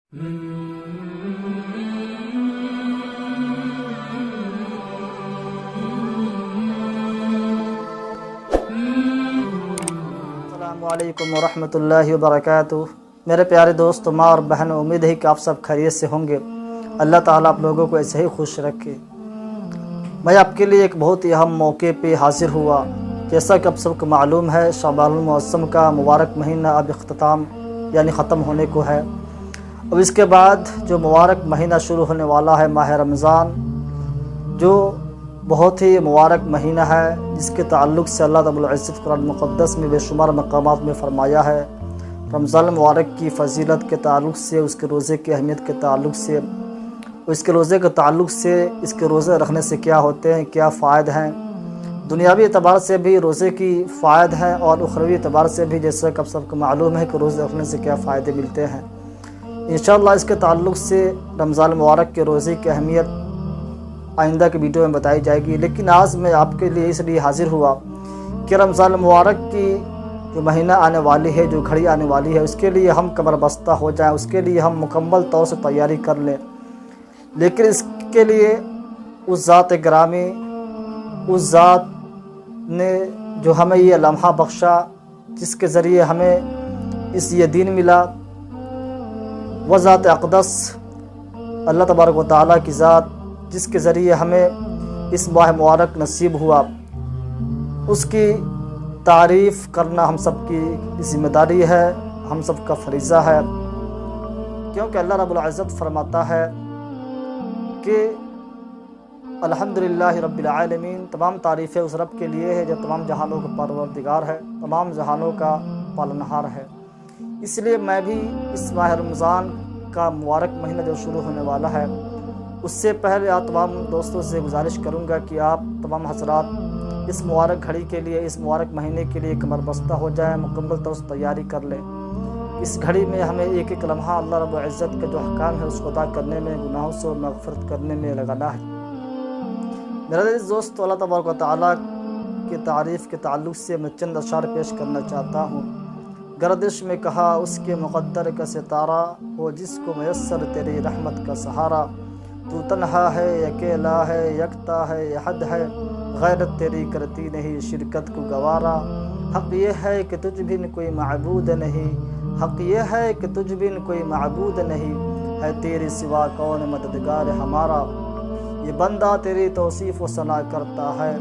السلام علیکم ورحمۃ اللہ وبرکاتہ۔ میرے پیارے دوست ماں اور بہن، امید ہے کہ آپ سب خیریت سے ہوں گے۔ اللہ تعالیٰ آپ لوگوں کو ایسے ہی خوش رکھے۔ میں آپ کے لیے ایک بہت ہی اہم موقع پہ حاضر ہوا۔ جیسا کہ آپ سب کو معلوم ہے، شعبان المعظم کا مبارک مہینہ اب اختتام یعنی ختم ہونے کو ہے۔ اب اس کے بعد جو مبارک مہینہ شروع ہونے والا ہے، ماہ رمضان، جو بہت ہی مبارک مہینہ ہے، جس کے تعلق سے اللہ رب العزت قرآن مقدس میں بے شمار مقامات میں فرمایا ہے۔ رمضان المبارک کی فضیلت کے تعلق سے، اس کے روزے کی اہمیت کے تعلق سے، اس کے روزے کے تعلق سے، اس کے روزے رکھنے سے کیا ہوتے ہیں، کیا فائد ہیں، دنیاوی اعتبار سے بھی روزے کی فائد ہیں اور اخروی اعتبار سے بھی، جیسا کہ آپ سب کو معلوم ہے کہ روزے رکھنے سے کیا فائدے ملتے ہیں۔ انشاءاللہ اس کے تعلق سے رمضان المبارک کے روزے کی اہمیت آئندہ کی ویڈیو میں بتائی جائے گی، لیکن آج میں آپ کے لیے اس لیے حاضر ہوا کہ رمضان المبارک کی جو مہینہ آنے والی ہے، جو گھڑی آنے والی ہے، اس کے لیے ہم کمر بستہ ہو جائیں، اس کے لیے ہم مکمل طور سے تیاری کر لیں۔ لیکن اس کے لیے اس ذات گرامی، اس ذات نے جو ہمیں یہ لمحہ بخشا، جس کے ذریعے ہمیں یہ دین ملا، وہ ذات اقدس اللہ تبارک و تعالیٰ کی ذات، جس کے ذریعے ہمیں اس ماہ مبارک نصیب ہوا، اس کی تعریف کرنا ہم سب کی ذمہ داری ہے، ہم سب کا فریضہ ہے، کیونکہ اللہ رب العزت فرماتا ہے کہ الحمدللہ رب العالمین، تمام تعریفیں اس رب کے لیے ہے جو تمام جہانوں کا پروردگار ہے، تمام جہانوں کا پالنہار ہے۔ اس لیے میں بھی اس ماہ رمضان کا مبارک مہینہ جو شروع ہونے والا ہے، اس سے پہلے آپ تمام دوستوں سے گزارش کروں گا کہ آپ تمام حضرات اس مبارک گھڑی کے لیے، اس مبارک مہینے کے لیے کمر بستہ ہو جائیں، مکمل طور سے تیاری کر لیں۔ اس گھڑی میں ہمیں ایک ایک لمحہ اللہ رب العزت کا جو احکام ہے اس کو ادا کرنے میں، گناہوں سے مغفرت کرنے میں لگانا ہے۔ میرے عزیز دوست، اللہ تبارک و تعالیٰ کی تعریف کے تعلق سے میں چند اشعار پیش کرنا چاہتا ہوں۔ گردش میں کہا اس کے مقدر کا ستارہ، ہو جس کو میسر تیری رحمت کا سہارا، تو تنہا ہے، اکیلا ہے، یکتا ہے، احد ہے، غیرت تیری کرتی نہیں شرکت کو گوارا، حق یہ ہے کہ تجھ بن کوئی معبود نہیں، حق یہ ہے کہ تجھ بن کوئی معبود نہیں، ہے تیرے سوا کون مددگار ہمارا، یہ بندہ تیری توصیف و ثنا کرتا ہے،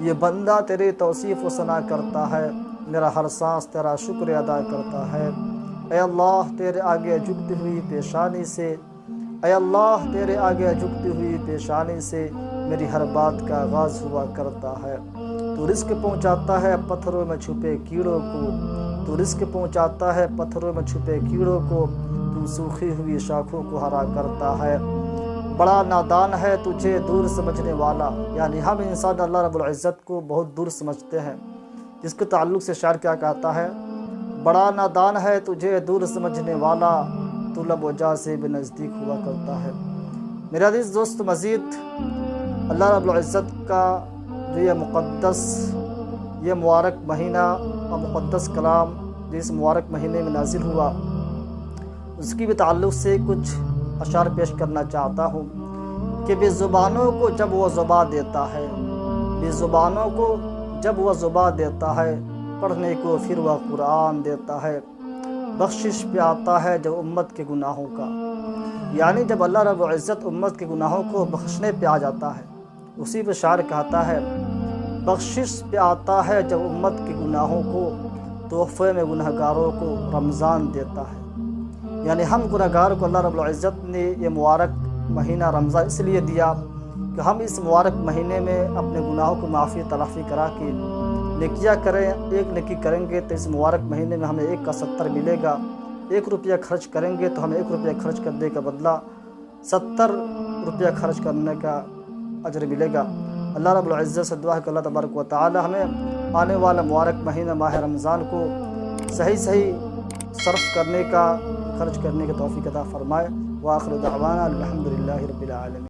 یہ بندہ تیری توصیف و ثنا کرتا ہے، میرا ہر سانس تیرا شکر ادا کرتا ہے۔ اے اللہ تیرے آگے جھکتی ہوئی پیشانی سے، اے اللہ تیرے آگے جھکتی ہوئی پیشانی سے، میری ہر بات کا آغاز ہوا کرتا ہے، تو رزق پہنچاتا ہے پتھروں میں چھپے کیڑوں کو، تو رزق پہنچاتا ہے پتھروں میں چھپے کیڑوں کو، تو سوکھی ہوئی شاخوں کو ہرا کرتا ہے، بڑا نادان ہے تجھے دور سمجھنے والا، یعنی ہم انسان اللہ رب العزت کو بہت دور سمجھتے ہیں، جس کے تعلق سے شاعر کیا کہتا ہے، بڑا نادان ہے تجھے دور سمجھنے والا، تو لب و جا سے بھی نزدیک ہوا کرتا ہے۔ میرے عزیز دوست، مزید اللہ رب العزت کا جو یہ مقدس، یہ مبارک مہینہ اور مقدس کلام جو اس مبارک مہینے میں نازل ہوا، اس کی بھی تعلق سے کچھ اشعار پیش کرنا چاہتا ہوں کہ بے زبانوں کو جب وہ زبان دیتا ہے، بے زبانوں کو جب وہ زبان دیتا ہے، پڑھنے کو پھر وہ قرآن دیتا ہے، بخشش پہ آتا ہے جب امت کے گناہوں کا، یعنی جب اللہ رب العزت امت کے گناہوں کو بخشنے پہ آ جاتا ہے، اسی پہ شاعر کہتا ہے، بخشش پہ آتا ہے جب امت کے گناہوں کو، تحفے میں گنہگاروں کو رمضان دیتا ہے۔ یعنی ہم گنہگار کو اللہ رب العزت نے یہ مبارک مہینہ رمضان اس لیے دیا کہ ہم اس مبارک مہینے میں اپنے گناہوں کو معافی تلافی کرا کے نیکیاں کریں۔ ایک نیکی کریں گے تو اس مبارک مہینے میں ہمیں 1 کا 70 ملے گا، 1 روپیہ خرچ کریں گے تو ہمیں 1 روپیہ خرچ کرنے کا بدلہ 70 روپیہ خرچ کرنے کا اجر ملے گا۔ اللہ رب العزت سے دعا ہے کہ اللہ تبارک و تعالی ہمیں آنے والا مبارک مہینہ ماہ رمضان کو صحیح صرف کرنے کا، خرچ کرنے کا توفیق عطا فرمائے۔ وآخر دعوانا الحمدللہ رب العالمین۔